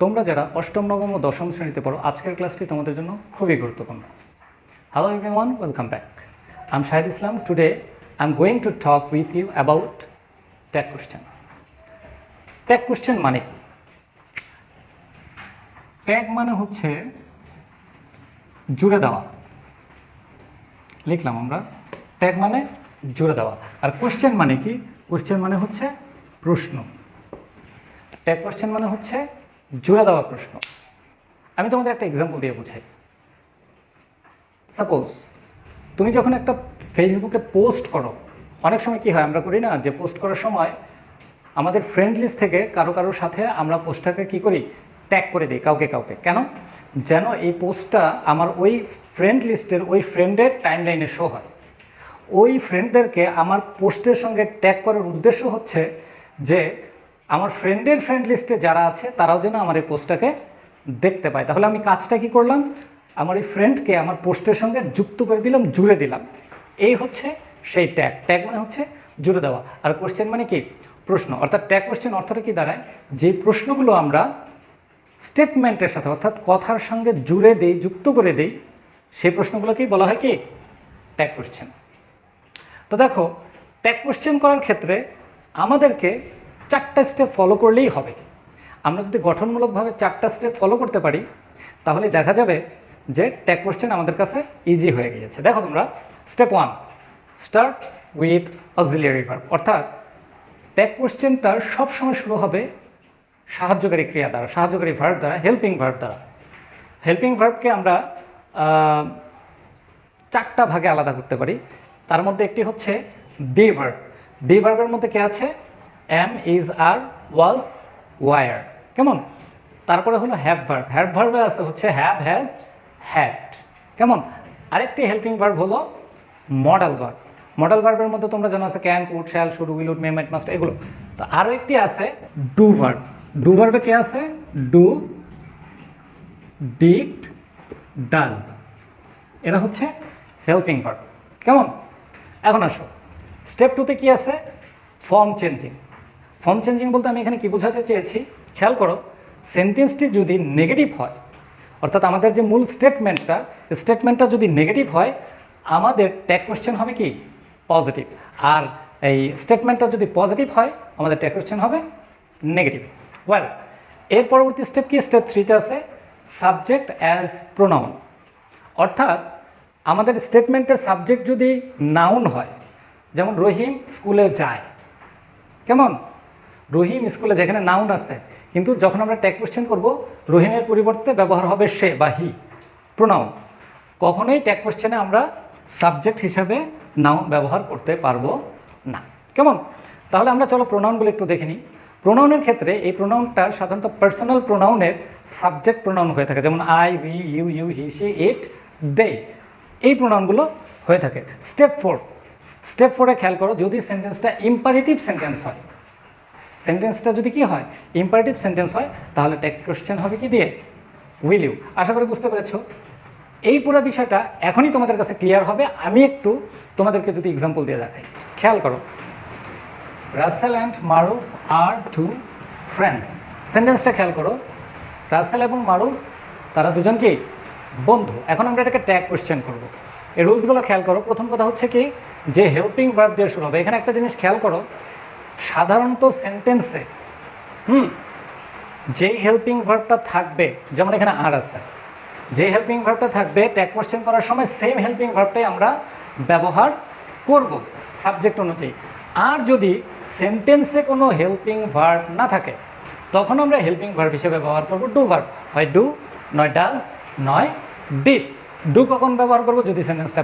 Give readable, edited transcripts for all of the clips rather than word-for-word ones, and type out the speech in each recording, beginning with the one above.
তোমরা যারা অষ্টম নবম ও দশম শ্রেণীতে পড়ো আজকের ক্লাসটি তোমাদের জন্য খুবই গুরুত্বপূর্ণ। Hello everyone, welcome back. I'm Shahid Islam. Today I'm going to talk with you about tag question. Tag question মানে কি? ট্যাগ মানে হচ্ছে জুড়ে দেওয়া। লিখলাম আমরা ট্যাগ মানে জুড়ে দেওয়া। আর কোশ্চেন মানে কি? কোশ্চেন মানে হচ্ছে প্রশ্ন। ট্যাগ কোশ্চেন মানে হচ্ছে জুড়ে দেওয়া প্রশ্ন। আমি তোমাদের একটা এক্সাম্পল দিয়ে বোঝাই। সাপোজ তুমি যখন একটা ফেসবুকে পোস্ট করো, অনেক সময় কি হয় আমরা করি না, যে পোস্ট করার সময় আমাদের ফ্রেন্ড লিস্ট থেকে কারোর সাথে আমরা পোস্টটাকে কি করি, ট্যাগ করে দিই কাউকে। কেন? যেন এই পোস্টটা আমার ওই ফ্রেন্ড লিস্টের ওই ফ্রেন্ডের টাইমলাইনে শো হয়। ওই ফ্রেন্ডদেরকে আমার পোস্টের সঙ্গে ট্যাগ করার উদ্দেশ্য হচ্ছে যে আমার ফ্রেন্ডের ফ্রেন্ড লিস্টে যারা আছে তারাও যেন আমার এই পোস্টটাকে দেখতে পায়। তাহলে আমি কাজটা কি করলাম, আমার এই ফ্রেন্ডকে আমার পোস্টের সঙ্গে যুক্ত করে দিলাম, জুড়ে দিলাম। এই হচ্ছে সেই ট্যাগ। ট্যাগ মানে হচ্ছে জুড়ে দেওয়া। আর কোশ্চেন মানে কি? প্রশ্ন। অর্থাৎ ট্যাগ কোশ্চেন অর্থটা কি দাঁড়ায়, যে প্রশ্নগুলো আমরা স্টেটমেন্টের সাথে অর্থাৎ কথার সঙ্গে জুড়ে দেই, যুক্ত করে দেই, সেই প্রশ্নগুলোকেই বলা হয় কি ট্যাগ কোশ্চেন। তো দেখো, ট্যাগ কোশ্চেন করার ক্ষেত্রে আমাদেরকে 4টা স্টেপ ফলো করলেই হবে। আমরা যদি গঠনমূলকভাবে 4টা স্টেপ ফলো করতে পারি তাহলে দেখা যাবে যে ট্যাগ কোশ্চেন আমাদের কাছে ইজি হয়ে গিয়েছে। দেখো তোমরা, step 1 starts with auxiliary verb. অর্থাৎ ট্যাগ কোশ্চেনটার সবসময় শুরু হবে সাহায্যকারী ক্রিয়া দ্বারা, সাহায্যকারী ভার্ব দ্বারা, হেল্পিং ভার্ব দ্বারা। হেল্পিং ভার্বকে আমরা 4টা ভাগে আলাদা করতে পারি। তার মধ্যে একটি হচ্ছে বি ভার্ব। বি ভার্বের মধ্যে কে আছে? Am, is, are, was, were. কেমন? তারপরে হলো হ্যাভ ভার্ব। হ্যাভ ভার্বে আছে হচ্ছে হ্যাভ, হ্যাজ, হ্যাড। কেমন? আরেকটি হেল্পিং ভার্ব হলো মডেল ভার্ব। মডেল ভার্বের মধ্যে তোমরা জানো আছে can, could, shall, should, will, would, may, might, must, এগুলো। তো আরও একটি আছে ডু ভার্ব। ডু ভার্বে কে আছে? Do, did, does. এরা হচ্ছে হেল্পিং ভার্ব। কেমন? এখন আসো স্টেপ 2তে কি আছে? Form changing. ফর্ম চেঞ্জিং বলতে আমি এখানে কি বোঝাতে চেয়েছি, খেয়াল করো। সেন্টেন্সটি যদি নেগেটিভ হয়, অর্থাৎ আমাদের যে মূল স্টেটমেন্টটা যদি নেগেটিভ হয়, আমাদের ট্যাগ কোশ্চেন হবে কি পজিটিভ। আর এই স্টেটমেন্টটা যদি পজিটিভ হয়, আমাদের ট্যাগ কোশ্চেন হবে নেগেটিভ। ওয়েল, এর পরবর্তী স্টেপ কি? স্টেপ 3তে আছে সাবজেক্ট অ্যাজ প্রোনাউন। অর্থাৎ আমাদের স্টেটমেন্টের সাবজেক্ট যদি নাউন হয়, যেমন রহিম স্কুলে যায়। কেমন? রহিম স্কুলে, যেখানে নাউন আছে, কিন্তু যখন আমরা ট্যাগ কোশ্চেন করব, রহিমের পরিবর্তে ব্যবহার হবে সে বা হি, প্রোনাউন। কখনোই ট্যাগ কোশ্চেনে আমরা সাবজেক্ট হিসাবে নাউন ব্যবহার করতে পারবো না। কেমন? তাহলে আমরা চলো প্রোনাউনগুলো একটু দেখে নিই। প্রোনাউনের ক্ষেত্রে এই প্রোনাউনটা সাধারণত পার্সোনাল প্রোনাউনের সাবজেক্ট প্রোনাউন হয়ে থাকে, যেমন I, we, you, he, she, it, they. এই প্রোনাউনগুলো হয়ে থাকে। স্টেপ 4-এ খেয়াল করো, যদি সেন্টেন্সটা ইম্পারেটিভ সেন্টেন্স হয়, সেন্টেন্সটা যদি কি হয়, ইম্পারেটিভ সেন্টেন্স হয়, তাহলে ট্যাগ কোশ্চেন হবে কি দিয়ে? Will you. আশা করি বুঝতে পেরেছো। এই পুরো বিষয়টা এখনই তোমাদের কাছে ক্লিয়ার হবে। আমি একটু তোমাদেরকে যদি এক্সাম্পল দিয়ে দেখাই, খেয়াল করো। Rasel and Maruf are 2 friends. সেন্টেন্সটা খেয়াল করো, রাসেল এবং মারুফ তারা দুজন কি বন্ধু। এখন আমরা এটাকে ট্যাগ কোশ্চেন করব। এই রুলসগুলো খেয়াল করো। প্রথম কথা হচ্ছে কি, যে হেল্পিং ভার্ব দিয়ে শুরু হবে। এখানে একটা জিনিস খেয়াল করো, সাধারণত সেন্টেন্সে যেই হেল্পিং ভার্বটা থাকবে, যেমন এখানে আর আছে, যে হেল্পিং ভার্বটা থাকবে ট্যাগ কোশ্চেন করার সময় সেম হেল্পিং ভার্বটাই আমরা ব্যবহার করব সাবজেক্ট অনুযায়ী। আর যদি সেন্টেন্সে কোনো হেল্পিং ভার্ব না থাকে, তখন আমরা হেল্পিং ভার্ব হিসেবে ব্যবহার করব ডু ভার্ব। হয় ডু, নয় ডাজ, নয় ডিড। ডু কখন ব্যবহার করব? যদি সেন্টেন্সটা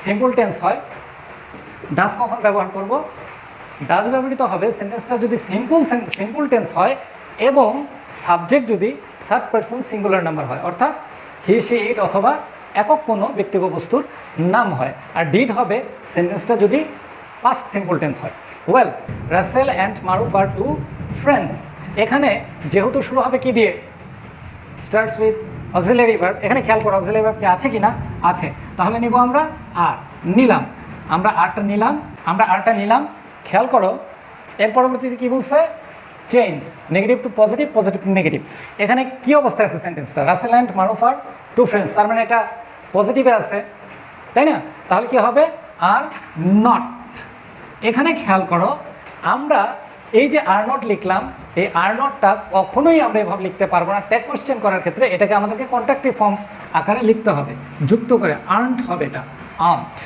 সিম্পল টেন্স হয়। ডাজ কখন ব্যবহার করব? ডাজ ব্যবহৃত হবে সেন্টেন্সটা যদি সিম্পল টেন্স হয় এবং সাবজেক্ট যদি থার্ড পারসন সিঙ্গুলার নাম্বার হয়, অর্থাৎ হি, সি, ইট অথবা একক কোনো ব্যক্তি বা বস্তুর নাম হয়। আর ডিড হবে সেন্টেন্সটা যদি পাস্ট সিম্পল টেন্স হয়। Well, Russell and Maruf are 2 friends. এখানে যেহেতু শুরু হবে কি দিয়ে? Starts with auxiliary verb. এখানে খেয়াল করো অক্সিলিয়ারি ভার্ব কি আছে কি না? আছে। তাহলে নিব আমরা আর। নিলাম আমরা আরটা নিলাম। খেয়াল করো এর পরবর্তীতে কি বলছে? Change negative to positive, positive to negative. এখানে কি অবস্থায় আছে সেন্টেন্সটা? Russell and Maruf are two friends, তার মানে এটা পজিটিভে আছে, তাই না? তাহলে কি হবে? Are not. এখানে খেয়াল করো, আমরা এই যে আর নট লিখলাম, এই আর নটটা কখনোই আমরা এভাবে লিখতে পারবো না। ট্যাগ কোশ্চেন করার ক্ষেত্রে এটাকে আমাদেরকে কন্ট্রাক্টিভ ফর্ম আকারে লিখতে হবে, যুক্ত করে আর্নড হবে এটা, আর্নড।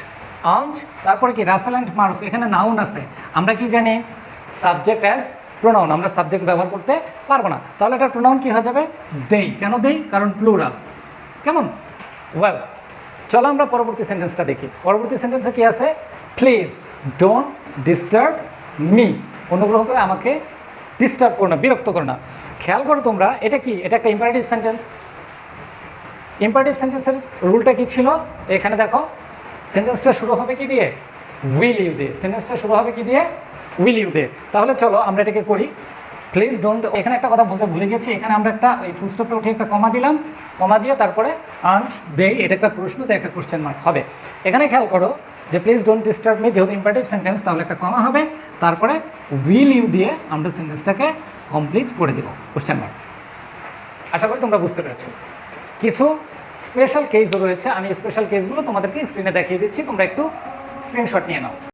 আর্নড, তারপরে কি রাসেল অ্যান্ড মারুফ, এখানে নাউন আছে, আমরা কি জানি সাবজেক্ট অ্যাজ প্রোনাউন, আমরা সাবজেক্ট ব্যবহার করতে পারবো না, তাহলে এটার প্রোনাউন কি হয়ে যাবে? দেই। কেন দেই? কারণ প্লুরাল। কেমন? ওয়েল, চলো আমরা পরবর্তী সেন্টেন্সটা দেখি। পরবর্তী সেন্টেন্সে কি আছে? প্লিজ ডোন্ট ডিস্টার্ব মি, অনুগ্রহ করে আমাকে ডিস্টার্ব করো না, বিরক্ত করো না। খেয়াল করো তোমরা, এটা কি? এটা একটা ইম্পারেটিভ সেন্টেন্স। ইম্পারেটিভ সেন্টেন্সের রুলটা কি ছিল? এখানে দেখো, সেন্টেন্সটা শুরু হবে কি দিয়ে? উইল ইউ দিয়ে। সেন্টেন্সটা শুরু হবে কি দিয়ে? উইল ইউ দিয়ে। তাহলে চলো আমরা এটাকে করি। প্লিজ ডোন্ট, এখানে একটা কথা বলতে ভুলে গেছি, এখানে আমরা একটা ওই ফুল স্টপে উঠে একটা কমা দিলাম, কমা দিয়ে তারপরে আর্নড দে, এটা একটা প্রশ্ন, তো একটা কোশ্চেন মার্ক হবে। এখানে খেয়াল করো যে প্লিজ ডোন্ট ডিস্টার্ব মি যেহেতু ইম্পারেটিভ সেন্টেন্স, তাহলে একটা কমা হবে, তারপরে উইল ইউ দিয়ে আমরা সেন্টেন্সটাকে কমপ্লিট করে দেব, কোশ্চেন মার্ক। আশা করি তোমরা বুঝতে পেরেছো। কিছু স্পেশাল কেসও রয়েছে, আমি স্পেশাল কেসগুলো তোমাদেরকে স্ক্রিনে দেখিয়ে দিচ্ছি, তোমরা একটু স্ক্রিনশট নিয়ে নাও।